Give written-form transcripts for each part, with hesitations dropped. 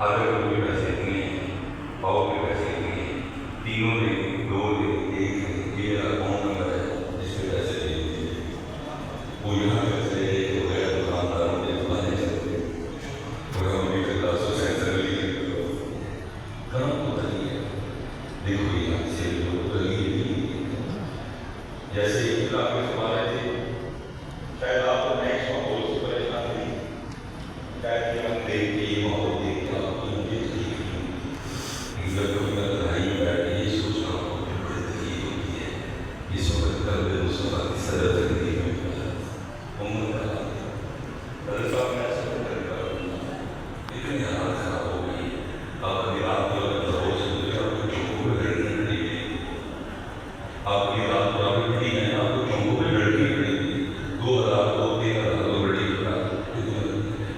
آدھے کلو کے پیسے اتنے ہیں، پاؤ کے پیسے اتنے ہیں، تینوں نے دو نے ایک ہے، یہ اکاؤنٹ نمبر ہے جس پہ پیسے دے دیجیے، وہ یہاں پیسے لے کے غیر دکانداروں کے دکانیں چلتے اور ہم بھی پھر لاسو سینسر لی کرم تو نہیں ہے. دیکھو یہاں سے لوگ جیسے ایک آپ کے سوال ہے تھے، شاید آپ کو نیکسٹ ماحول سے پریشان نہیں، شاید کہ ہم دیکھ کے یہ ماحول دیکھ کے آپ کو مجھے تکلیف نہیں ہوتی، جب کبھی میں لڑائی میں بیٹھ کے یہ سوچ رہا ہوں کہ بڑی تکلیف ہوتی ہے، اس وقت قلب مصطفیٰ کی صدر تکلیف میں پڑا عمر کا حضرت صاحب میں ایسا نہیں کرتا اتنی حالت خراب ہو گئی. آپ ابھی رات کو اگر بہت سنتے آپ کو چونکوں پہ لڑکی کھڑی گئی، آپ ابھی رات کو آپ کھڑی گئے آپ کو چونکوں پہ لڑکی کھڑی گئی، 2000 2-3,000 لوگ لڑکی کھڑا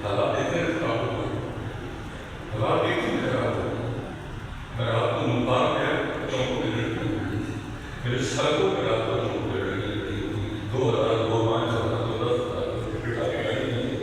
حالات دیکھتے ہیں خراب ہو گئے، حالات دیکھتے ہیں خراب ہو گئے. میں رات کو ملتان پہ چونکوں پہ لڑکی کھڑی تھی، میرے سڑکوں پہ رات کو چونکوں پہ لڑکی کھڑی ہوئی، 2,000 2 5,000 2 10,000 بٹھا کے گاڑی نہیں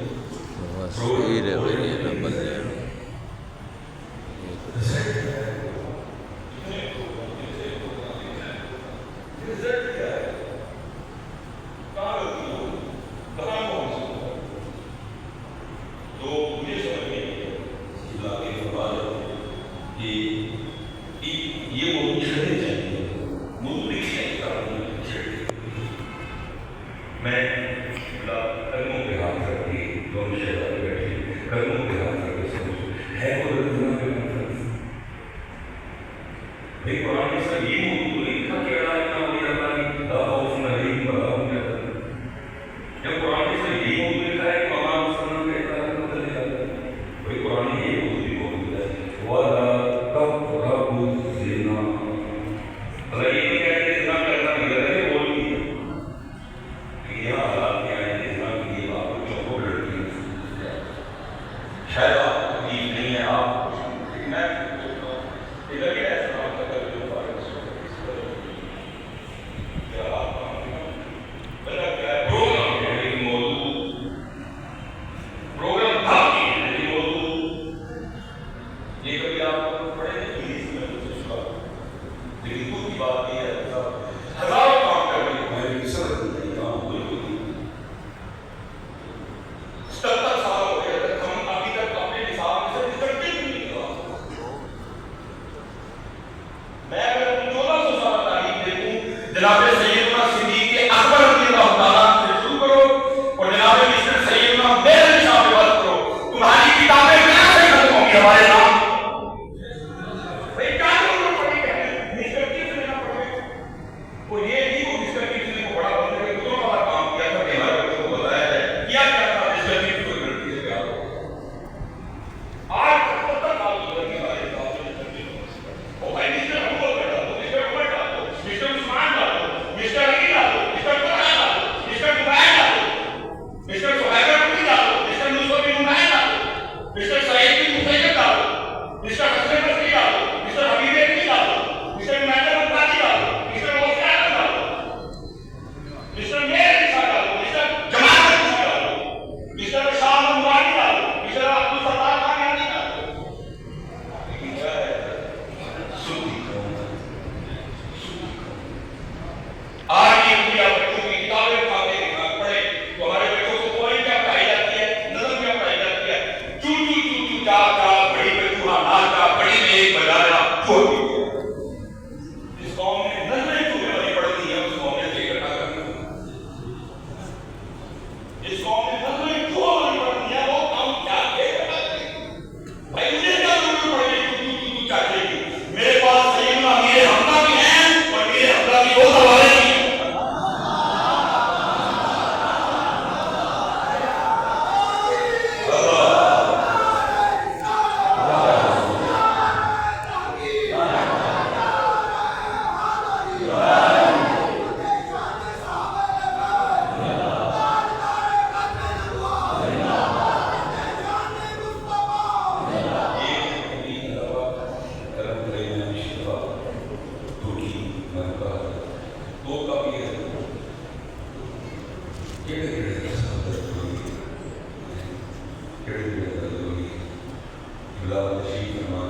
خدا تشریف فرمائے.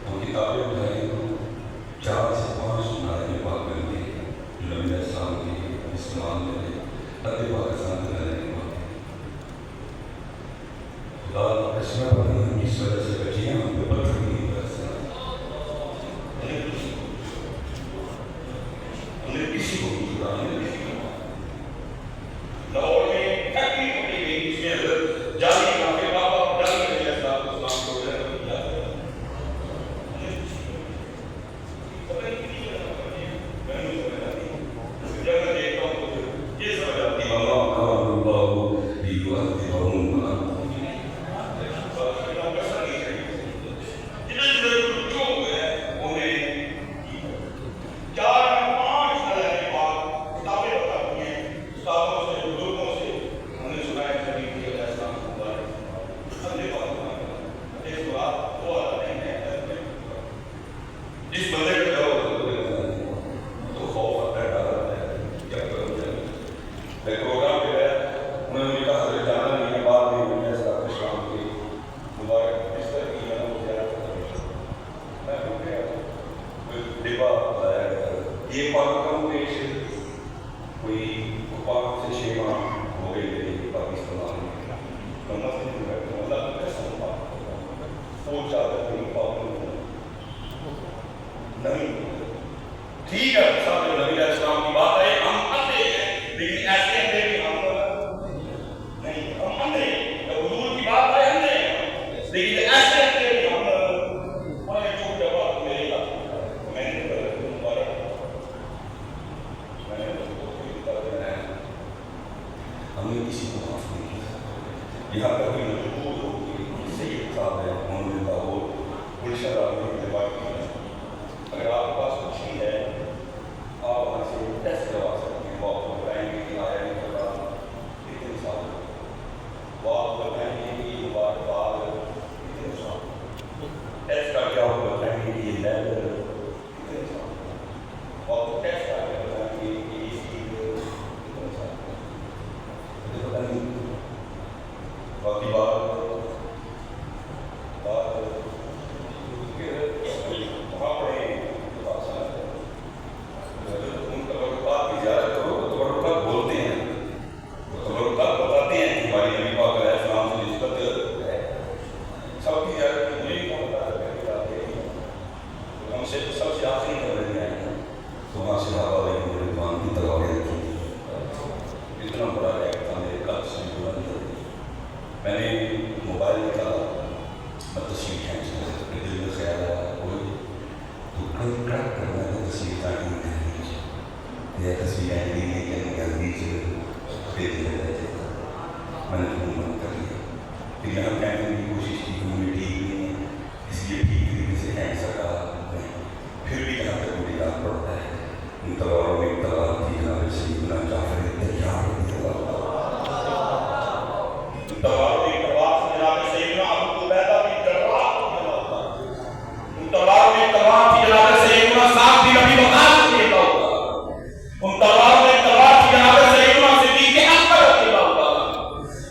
ہم کتابیں اٹھائیں تو 4 سے 5 نعرے پاک بنتے ہیں جو نبی علیہ السلام کے استعمال میں حد پاکستان کے رہنے کے بعد خدا ایسا پتہ نہیں کس وجہ سے بچے ہیں. ہم پہ پتھر نہیں برسا. ہم نے کسی کو بھی خدا نے کسی کو لاہور میں فیکٹری پکڑی گئی جس میں اگر جالی کافی بابا جالی کے جیسا اسلام کو جو ہے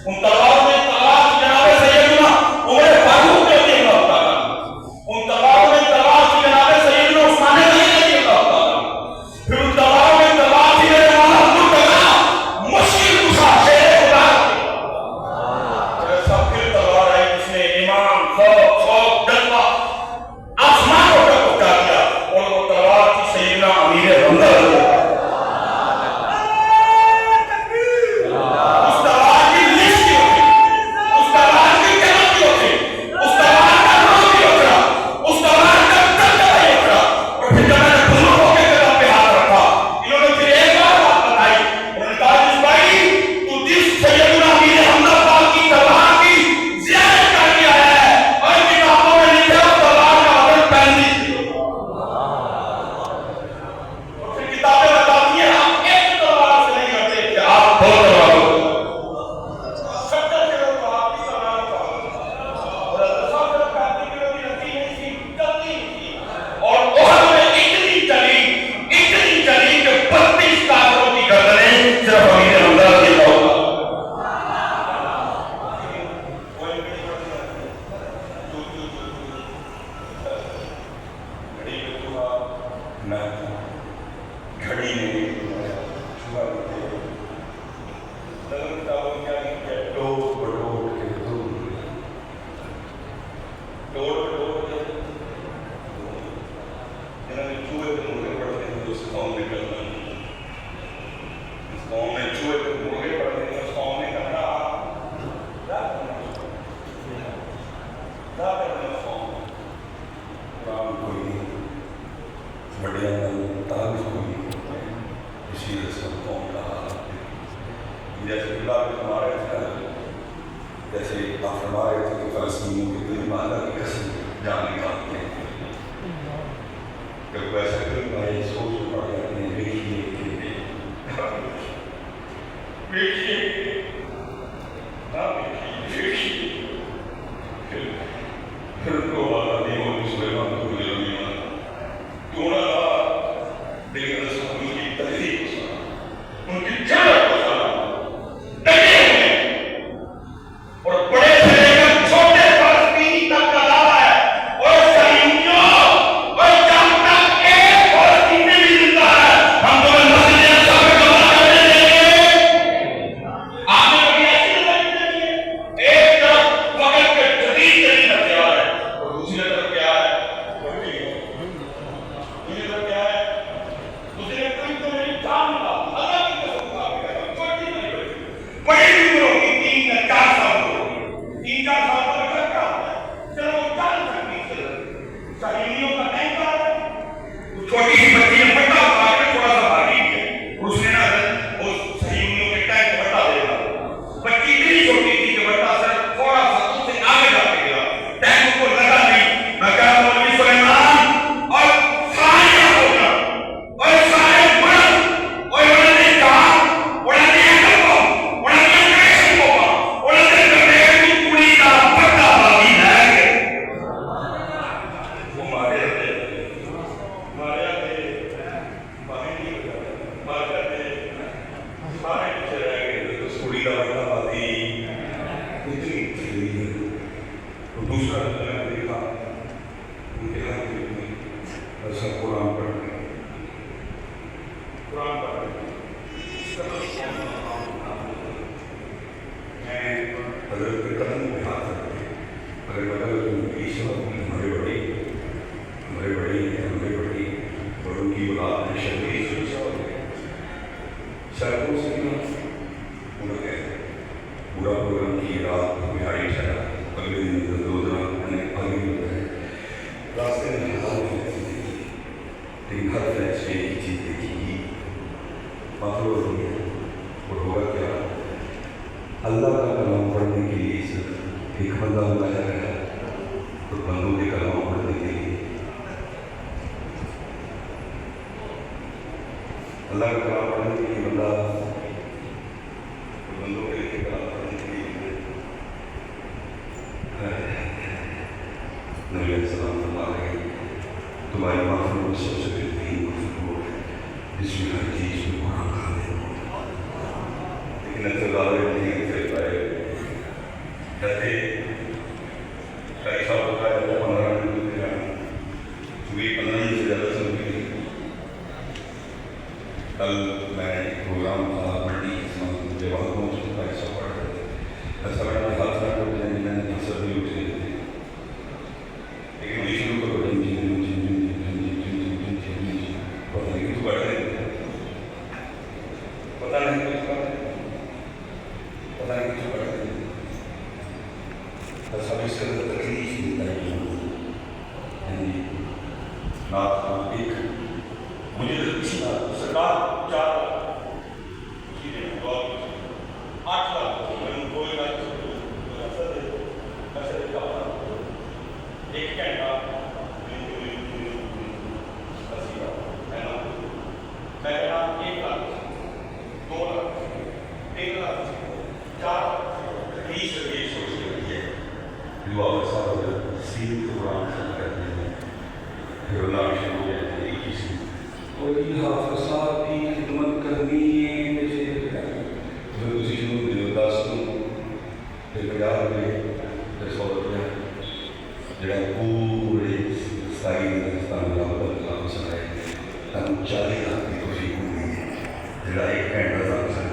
ان تلواروں میں تلوار جناب سیدنا آپ فرما رہے تھے کہ فلسطینیوں کے دل میں اللہ کی قسم جان نکالتے ہیں. جب ایسا کریں آئے سوچ پڑ جاتے ہیں دیکھیے پھر تو بات نہیں ہوگی سلیمان کو ملے نہیں کیوں نہ لیکن رسول ان کی تحریک کو سنا ان کی جانت کو سنا ڈٹے ہوئے اور بڑے سے لے کر چھوٹے فلسطینی تک کا دعویٰ ہے اور صہیونیوں اور جب تک ایک فلسطین میں بھی زندہ ہے ہم تمہیں مسجد اقصی میں قبضہ کرنے دیں گے. آپ نے کبھی ایسی نظر نہیں ہے. ایک طرف وقت کے جدید ترین ہتھیار ہے اور دوسری طرف کیا ہے؟ دوسری طرف کیا ہے؟ دوسری طرف تو میری جان کا اللہ کی قسم کا چھوٹی نہیں بڑی بڑی بھی عمر ہوگی 3-4 سال ہوگی 3-4 سال کا بچہ کیا ہوتا ہے چلو وہ جان سکتی ہے صہیونیوں کا ٹائم کا ہے چھوٹی سی بچی نے پٹا اٹھا کے تھوڑا سا بھاگی ہے اور اس نے نا اس صہیونیوں کے ٹائم کو بتا دے گا بچی اتنی چھوٹی تھی کہ بٹا صرف تھوڑا سا اس سے آگے جا کے گیا ٹائم کو لگا نہیں. میں کہا مولوی سلیمان اور سارے ہوگا اور سارے مرد اور انہوں نے کہا انہوں نے عقل کو انہوں نے کریشن کو انہوں نے کمیل کی پوری کا پٹا باقی ہے وہ مارے باہر نہیں ہوتا مار کرتے سارے پیچھے رہ گئے اس پوری کا پٹا باقی اتنی تھیلی ہے. اور دوسرا میں نے دیکھا ان کے ہاتھ میں ایسا قرآن پڑھ رہے ہیں میں حضرت کے قدم پہ ہاتھ رکھ کے اگر بدل اس وقت ہمارے بڑی اور ان کی اولاد میں شہید سڑکوں سے اڑ گئے. پورا پروگرام کی رات ہمیں آئی ٹھہرا اگلے دن دوسرا میں نے آگے بتایا راستے میں لیکن ہر فیصلے کی چیز دیکھی گی مفرور ہو گیا. اور ہوگا کیا اللہ کا کلام پڑھنے کے لیے صرف ایک بندہ بلایا گیا اور بندوں کے کلام پڑھنے کے لیے اللہ کا کلام پڑھنے کے لیے بندہ بندوں کے لیے کلام پڑھنے کے لیے نبی علیہ السلام فرما رہے ہیں تمہاری معافی سب سے بہترین گفتگو ہے جس میں ہر چیز میں قرآن کھانے لیکن انتظار نہیں کر پائے کہتے ایسا ہوتا ہے 15 منٹ کیونکہ 15 منٹ سے زیادہ سن کے کل میں پروگرام تھا منڈی جب وہاں پہنچ کا ایسا پڑھ رہے تھے ایسا میں نے ہاتھ رکھ کر میں نے اکثر بھی اٹھ رہے تھے لیکن مجھے شروع کرو پتہ نہیں تو بیٹھ رہے تھے پتہ نہیں کچھ بیٹھ رہے تھے بس اب اس کے اندر تکلیف ملتا ہے نات ایک مجھے کسی سرکار 4 8 لاکھ کوئی ایک گھنٹہ میں کہنا 1 لاکھ 2 لاکھ 3 لاکھ 4 20 سوچ کے دعا ایسا ہو جائے سین کو قرآن ختم کر دیں پھر اللہ کی شروع ہو جاتی ہے کسی کوئی حافظات کی خدمت کرنی ہے پھر کسی شروع میں 10 پھر 50 روپئے پھر 100 روپئے جڑا پورے ساری ہندوستان میں اللہ سنائے ہم 40 لاکھ کی توفیق ہوئی ہے جڑا ایک گھنٹہ تک سر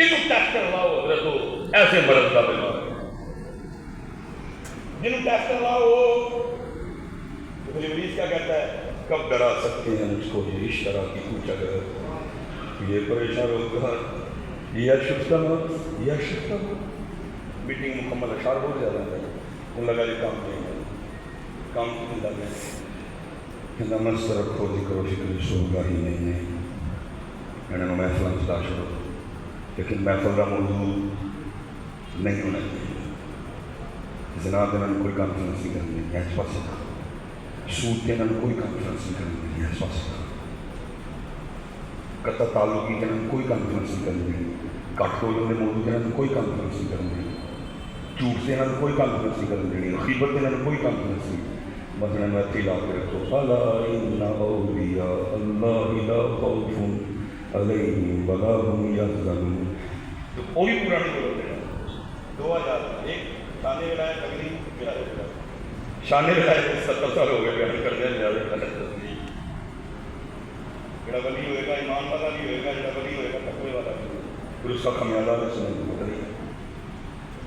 جنہوں ٹیسٹ لاؤ حضرت ہو ایسے مرض کا بیمار ہے، جنہوں ٹیسٹ لاؤ تو ابلیس کیا کہتا ہے؟ کب ڈرا سکتے ہیں اس کو یہ اس طرح کی کچھ اگر یہ پریشان ہوگا یہ شفتا موت یہ شفتا موت میٹنگ مکمل اشار ہو جاتا ہے ان لگا یہ کام نہیں ہے کام کیوں لگا کہ نمس رکھو ذکر و شکر سوگا ہی نہیں ہے میں نے محفل ستا شروع لیکن محفل کا موضوع نہیں ہونا چاہیے زنا کے نام کوئی کانفرنس نہیں کرنی ہے اس پاس تھا سود کے نام کوئی کانفرنس نہیں کرنی ہے اس پاس تھا قطع تعلقی کے نام کوئی کانفرنس نہیں کرنی کٹ کوئی نے موضوع کے نام کوئی کانفرنس نہیں کرنی جھوٹ کے نام کوئی کانفرنس نہیں کرنی غیبت کے نام کوئی کانفرنس نہیں مثلا میں لا کے رکھو الا ان اولیاء اللہ لا خوف علیہم ولا هم یحزنون تو کوئی پرانی بولتے ہیں 2001 شان ولایت اگلی شان ولایت 70 سال ہو گئے بیان کر دیا زیادہ غلط تصدیق جڑا ولی ہوئے گا ایمان والا بھی ہوئے گا جڑا ولی ہوئے گا تقوی والا بھی ہوئے گا پھر اس کا خمیازہ بھی سننے کو ملے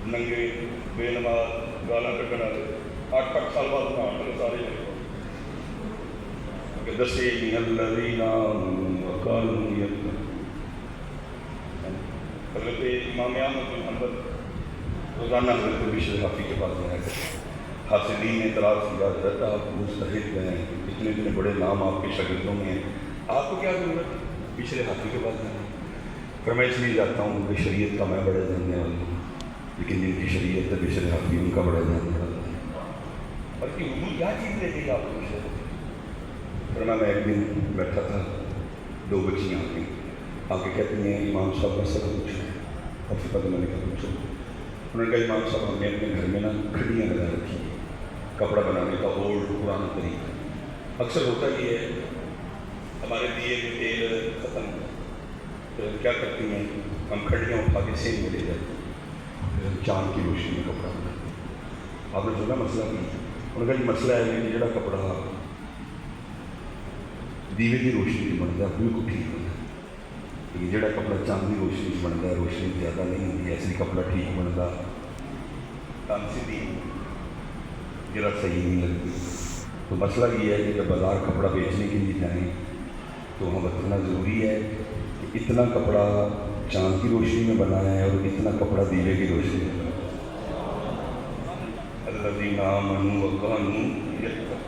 ننگے بے نماز گالاں کٹن والے 8 سال بعد کہاں سارے کہ دسے من الذین آمنوا وکانوا یتقون حضرت امام احمد بن حنبل روزانہ حضرت بشر حافی کے پاس جایا کرتے حاصلین نے اعتراض کیا حضرت آپ مستحق ہیں اتنے اتنے بڑے نام آپ کے شاگردوں میں ہیں آپ کو کیا ضرورت ہے بشر حافی کے پاس جانے پر میں اس لیے جاتا ہوں کہ شریعت کا میں بڑا جاننے والا ہوں لیکن جن کی شریعت ہے بشر حافی ان کا بڑا جاننے والا ہوں بلکہ حضور کیا چیز لے گی آپ کو بشر ورنہ میں ایک دن بیٹھا تھا 2 بچیاں آ کے کہتی ہیں امام صاحب کا سب کچھ ہے اور پھر پتہ میں نے کہا پوچھو انہوں نے کہا امام صاحب ہم نے اپنے گھر میں نا کھڑیاں لگا رکھی ہیں کپڑا بنانے کا اولڈ پرانا طریقہ اکثر ہوتا یہ ہے ہمارے دیے میں تیل ختم ہو تو ہم کیا کرتی ہیں ہم کھڑیاں اٹھا کے سین میں لے جاتے ہیں پھر ہم چاند کی روشنی میں کپڑا بناتے ہیں آپ نے سنا مسئلہ نہیں انہوں نے کہا یہ مسئلہ ہے کہ جڑا کپڑا دیوے کی روشنی میں بنتا ہے بالکل ٹھیک ہوتا ہے لیکن جڑا کپڑا چاند کی روشنی میں بنتا ہے روشنی زیادہ نہیں ہوتی ایسے کپڑا ٹھیک بنتا کام سیدھی جرا صحیح نہیں لگتی تو مسئلہ یہ ہے کہ جب بازار کپڑا بیچنے کے لیے جائیں تو وہاں بتانا ضروری ہے کہ اتنا کپڑا چاند کی روشنی میں بنایا ہے اور اتنا کپڑا دیوے کی روشنی میں الذین آمنوا وکانوا یتقون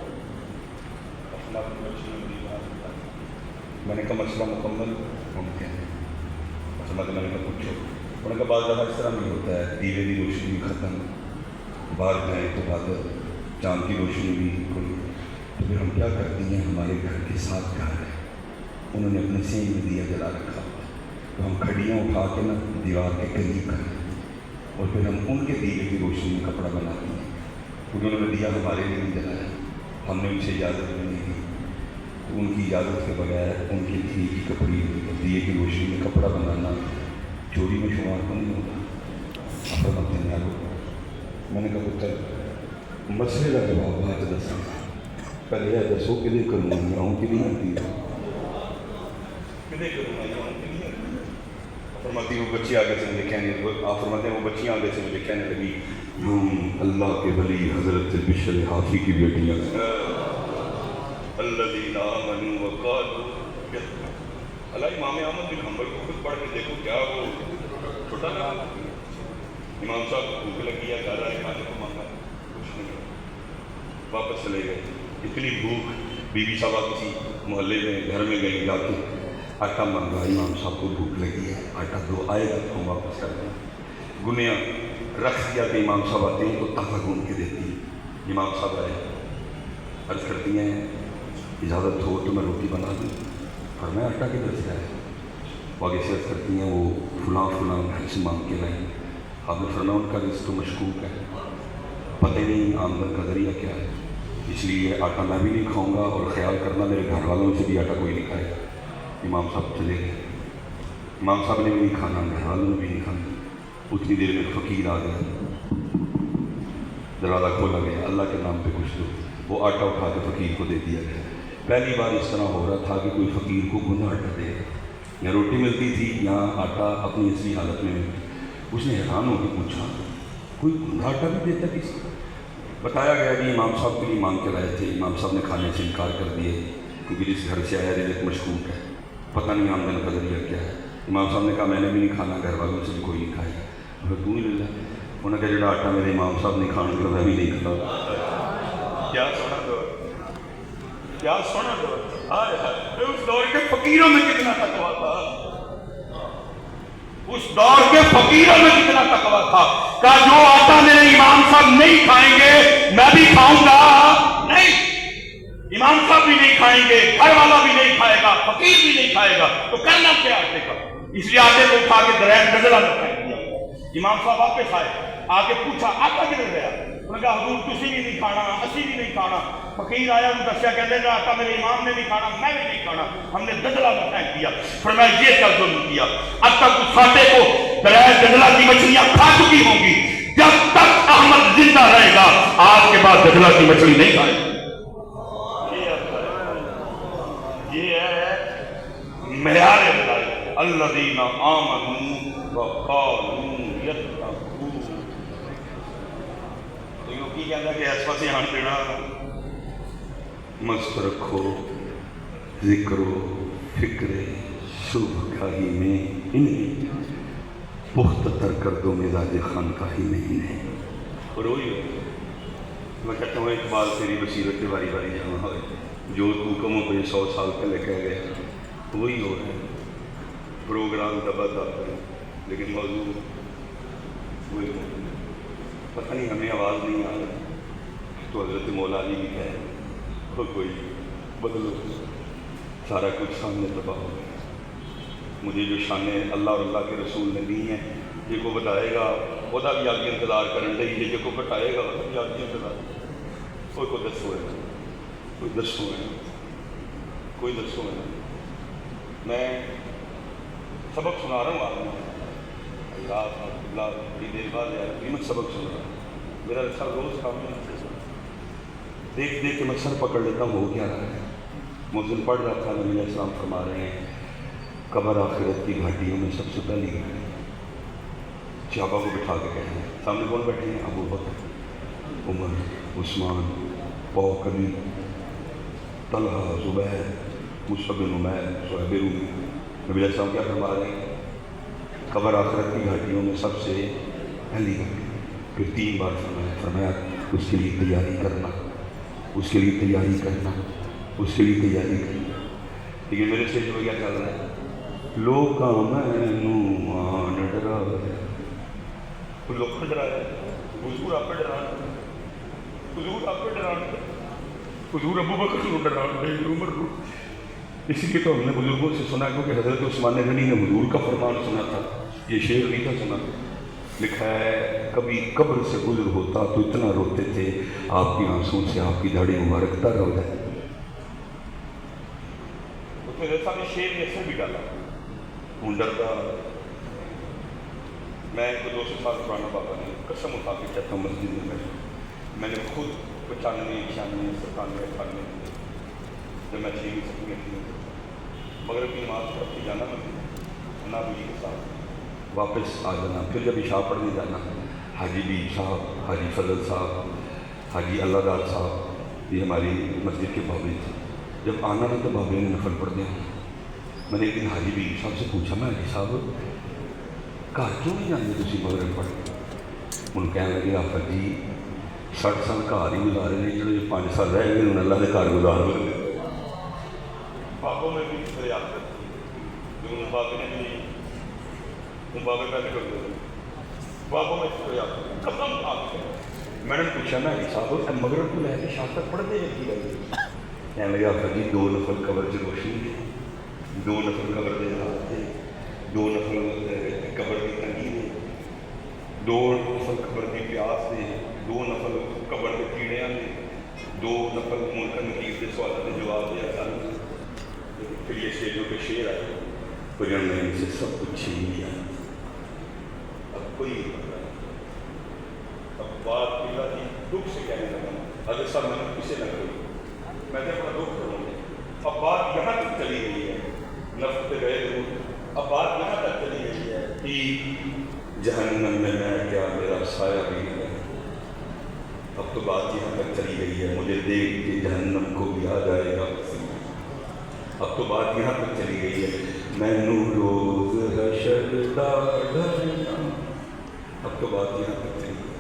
میں نے کہا مسئلہ مکمل ممکن ہے مسئلہ میں نے کہا پوچھو انہوں نے کہا بعض دفعہ اس طرح نہیں ہوتا ہے دیوے کی روشنی ختم باہر جائیں تو بعد چاند کی روشنی بھی کوئی تو پھر ہم کیا کرتی ہیں ہمارے گھر کے ساتھ گھر ہے انہوں نے اپنے سین میں دیا جلا رکھا تو ہم کھڑیاں اٹھا کے نا دیوار کے قریب کریں اور پھر ہم ان کے دیوے کی روشنی میں کپڑا بناتے ہیں کیونکہ انہوں نے دیا ہمارے لیے نہیں جلایا ہم نے ان سے اجازت نہیں دی تو ان کی اجازت کے بغیر ان کی دیے کی کپڑی دیے کی روشنی میں کپڑا بنانا چوری میں شمار کو نہیں ہوتا فرماتے ہیں یار میں نے کہا پتر مسئلے کا جواب بات دسا پہلے یہ دسو کہ کروں گا ہوں کہ نہیں آتی فرماتی وہ بچی آگے سے مجھے کہنے آپ فرماتے ہیں وہ بچیاں آگے سے مجھے کہنے لگی یوں اللہ کے ولی حضرت بشر حافی کی بیٹیاں الذین آمنوا وقالوا اللہ امام احمد بن حنبل کو خود پڑھ کے دیکھو کیا وہ چھوٹا نا امام صاحب کو بھوک لگی ہے کہہ رہا ہے کھانے کو مانگا کچھ نہیں واپس چلے گئے اتنی بھوک بی بی صاحبہ کسی محلے میں گھر میں گئی جا کے آٹا مانگا امام صاحب کو بھوک لگی ہے آٹا دو آئے گا تو ہم واپس کر دیں گنیا رکھ دیا کہ امام صاحب آتے ہیں تو تازہ گون کے دیتی ہیں امام صاحب آئے عرض کرتی ہیں اجازت ہو تو میں روٹی بنا دوں اور میں آٹا کدھر سے آیا وہ آگے سے عرض کرتی ہیں وہ فلاں فلاں گھر سے مانگ کے لائیں آپ نے فرمایا ان کا رزق تو مشکوک ہے پتہ نہیں آمدن کا ذریعہ کیا ہے اس لیے آٹا میں بھی نہیں کھاؤں گا اور خیال کرنا میرے گھر والوں سے بھی آٹا کوئی نہیں کھائے گا امام صاحب چلے گئے امام صاحب نے بھی نہیں کھانا گھر والوں نے بھی نہیں کھانا اتنی دیر میں فقیر آ گیا دروازہ کھولا گیا اللہ کے نام پہ کچھ دو وہ آٹا اٹھا کے فقیر کو دے دیا گیا پہلی بار اس طرح ہو رہا تھا کہ کوئی فقیر کو گناہ آٹا دے یہاں روٹی ملتی تھی، یہاں آٹا اپنی اصلی حالت میں ملتی۔ اس نے حیران ہو کے پوچھا کوئی آٹا بھی دیتا کسی کو؟ بتایا گیا کہ امام صاحب کے لیے مانگ کے لائے تھے، امام صاحب نے کھانے سے انکار کر دیے کیونکہ جس گھر سے آیا رزق مشکوک ہے، پتہ نہیں آمدن کا ذریعہ کیا ہے۔ امام صاحب نے کہا میں نے بھی نہیں کھانا، گھر والوں سے بھی کوئی نہیں کھایا، مگر تو ہی لے لے۔ انہوں نے کہا جڑا آٹا میرے امام صاحب نہیں کھانا گا میں بھی نہیں کھاتا۔ کیا سونا دور، کیا سونا دور! اس دور کے فقیروں میں کتنا تقویٰ تھا، اس دور کے فقیروں میں کتنا تقویٰ تھا۔ کہا جو آٹا میرے امام صاحب نہیں کھائیں گے میں بھی کھاؤں گا نہیں، امام صاحب بھی نہیں کھائیں گے، گھر والا بھی نہیں کھائے گا، فقیر بھی نہیں کھائے گا، تو کرنا کیا آٹے کا؟ اس لیے آٹے کو اٹھا کے دریا گزلا میں پھینک دیا۔ امام صاحب واپس آئے، آ کے پوچھا آٹا کدھر گیا؟ انہوں نے کہا حضور تسی بھی نہیں کھانا، اسی بھی نہیں کھانا۔ فقیر آیا انہوں نے دسیا کہتے ہیں آٹا میرے امام نے نہیں کھانا، میں بھی نہیں کھانا، ہم نے گزلا میں پھینک دیا۔ فرمایا یہ کیا ظلم کیا؟ اب تک اس آٹے کو دریا گزلا کی مچھلیاں کھا چکی ہوں گی، جب تک احمد زندہ رہے گا آج کے بعد گزلا کی مچھلی نہیں کھائے گا۔ یہ ہے معیار ہدایت، الذین آمنوا وقالوا یتقون۔ تو یہ کی کہتا ہے کہ اس پاسے ہم دینا مست رکھو ذکر و فکر صبح گاہی میں انہیں پختہ تر کر دو مزاج خانقاہی میں انہیں۔ اور وہی میں کہتا ہوں اقبال تیری بصیرت کے باری باری جمع ہوئے، جو تو کموں پہ 100 سال پہلے کہہ گیا وہی ہو رہا ہے۔ پروگرام دبا دبا ہے لیکن موضوع وہی ہو رہا ہے۔ پتہ نہیں ہمیں آواز نہیں آ رہی تو حضرت مولا علی بھی کہہ رہے کوئی بدلو، سارا کچھ سامنے تباہ ہو گیا۔ مجھے جو شانیں اللہ اور اللہ کے رسول نے دی ہیں یہ کو بتائے گا وہ بھی آگے انتظار کرنے لگی ہے، جو کو بتائے گا وہ بھی آگے انتظار کوئی کو دسو ہے، کوئی دسو ہے، کوئی دسو ہے۔ میں سبق سنا رہا ہوں آپ کو، اللہ بڑی دیر بعد یار قیمت سبق سنا رہا ہوں، میرا سر روز کام ہے، دیکھ دیکھ کے میں سر پکڑ لیتا ہوں ہو کیا رہا ہے۔ مؤذن پڑھ رہا تھا، نبی علیہ السلام فرما رہے ہیں قبر آخرت کی گھاٹیوں میں سب سے پہلی گھاٹی، صحابہ کو بٹھا کے کہتے ہیں سامنے کون بیٹھے ہیں؟ ابو بکر، عمر، عثمان، فاروق، علی، طلحہ، زبیر، مصعب بن عمیر، صہیب رومی۔ نبی علیہ السلام کیا فرما رہے ہیں؟ قبر آخرت کی گھاٹیوں میں سب سے پہلی گھاٹی۔ پھر 3 بار فرمایا اس کے لیے تیاری کرنا، اس کے لیے تیاری کرنا، اس کے لیے تیاری کرنا۔ لیکن میرے سے جو کیا چل رہا ہے لوگ کا مینو آن ڈرا ہے، کوئی لوگ ڈرا ہے، حضور آپ پہ ڈرانا، حضور آپ پہ ڈرانا، حضور ابو بکر کو ڈرانا، عمر کو۔ اس لیے تو ہم نے بزرگوں سے سنا کیونکہ حضرت عثمان غنی نے حضور کا فرمان سنا تھا، یہ شعر نہیں تھا سنا۔ لکھا ہے کبھی قبر سے گزر ہوتا تو اتنا روتے تھے آپ کی آنسوں سے آپ کی داڑھی مبارک تر ہو جائے۔ اس میں ایسا بھی شعر نے اثر بھی ڈالا، ہوں ڈرتا۔ میں 200 سال پرانا بابا نے قسم اٹھا کے کہتا ہوں مسجد میں نے خود 95، 96، 97، 98 جب میں 6ویں 7ویں تھی مغرب کی نماز پڑھ کے جانا نہ بھی کے ساتھ واپس آ جانا، پھر جب عشاء پڑھنے جانا حاجی بھی صاحب، حاجی فضل صاحب، حاجی اللہ دار صاحب، یہ ہماری مسجد کے بابے تھے۔ جب آنا نا تو بابے نے نفل پڑھ دیا۔ میں نے ایک دن حاجی بھی صاحب سے پوچھا، میں حاجی صاحب گھر کیوں نہیں جانے تھی مغرب پڑھ؟ انہوں کہنے لگے آفت جی 60 سال گھر ہی گزارے نے، جڑے 5 سال رہ گئے انہوں نے اللہ کے گھر گزار لے۔ بابوں میں بھی اس طرح یاد کرتی ہوں، بابے نے بھی بابے پہلے کر دے بابوں میں اس طرح یاد کرتی قسم کھا کے۔ میں نے پوچھا نا صاحب مغرب کو لے کے شام تک پڑھتے ہیں کی لگے؟ کہنے لگے آفت جی 2 نفل قبر سے روشنی تھی، 2 نفل قبر کے حالات تھے، 2 نفل قبر کی تنگی تھی، 2 نفل قبر کی پیاس تھے، 2 نفل قبر کے کیڑیاں تھے، 2 نفل منکر نکیر کے سوالات کے جواب دیا تھا۔ پھر یہ شعروں کے شعر آئے، پھر ہم نے ان سے سب کچھ چھین لیا، اب کوئی نہیں پتا۔ اب بات پہلا تھی دکھ سے کہنے لگا، اگر سب میں کسے نہ کوئی میں نے اپنا دکھ کروں گا۔ اب بات یہاں تک چلی گئی ہے، نفس پہ گئے ضرور اب بات یہاں تک چلی گئی ہے کہ جہنم میں کیا میرا سایہ بھی ہے. اب تو بات یہاں تک چلی گئی ہے مجھے دیکھ کے جہنم کو بھی یاد آئے گا. اب تو بات یہاں تک چلی گئی ہے میں نو روز حشر دا ڈرنا. اب تو بات یہاں تک چلی گئی.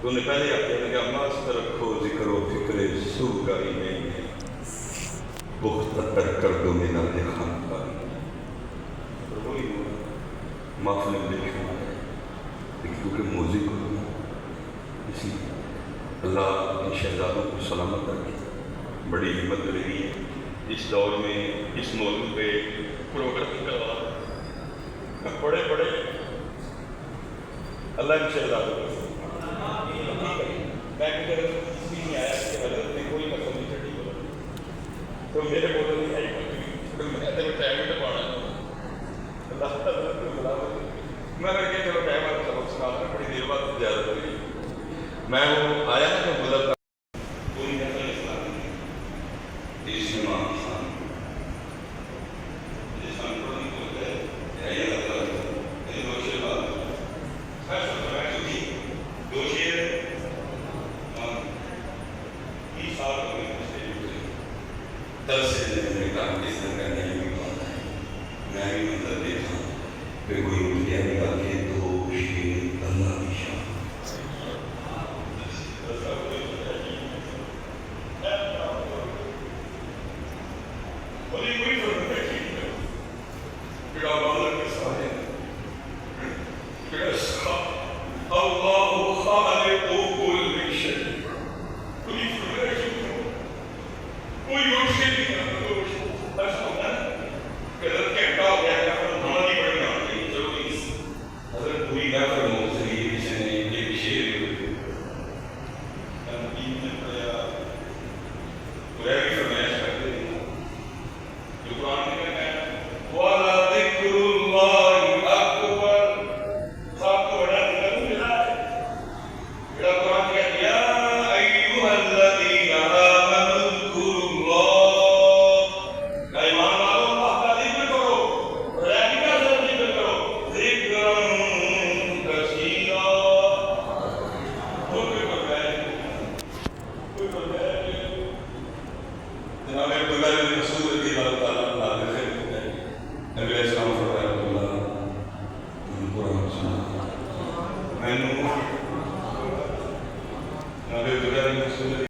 تو نے پہلے آپ کہنے کہ مست رکھو ذکر و فکر سوگائی میں بختر کر دو میرا خان کا. وہی محفل میں دیکھنا کیونکہ موزک ہونا اس لیے اللہ اپنے شہزادوں کو سلامت رکھے. بڑی ہمت رہی ہے اس دور میں اس موضوع پہ پروگرام کروا. بڑے بڑے اللہ کے شہزادوں کو میں نہیں آیا کہ حضرت نے کوئی قسم نہیں چڑھی بولا تو میرے بولے نہیں آئی میں ٹائم پانا اللہ حضرت کو بلا میں نے کہا چلو ٹائم آپ سبق سنا دیں. بڑی دیر بعد زیادہ ہوئی میں وہ آیا نا جو مدد پوری نسل اسلام اس میں میں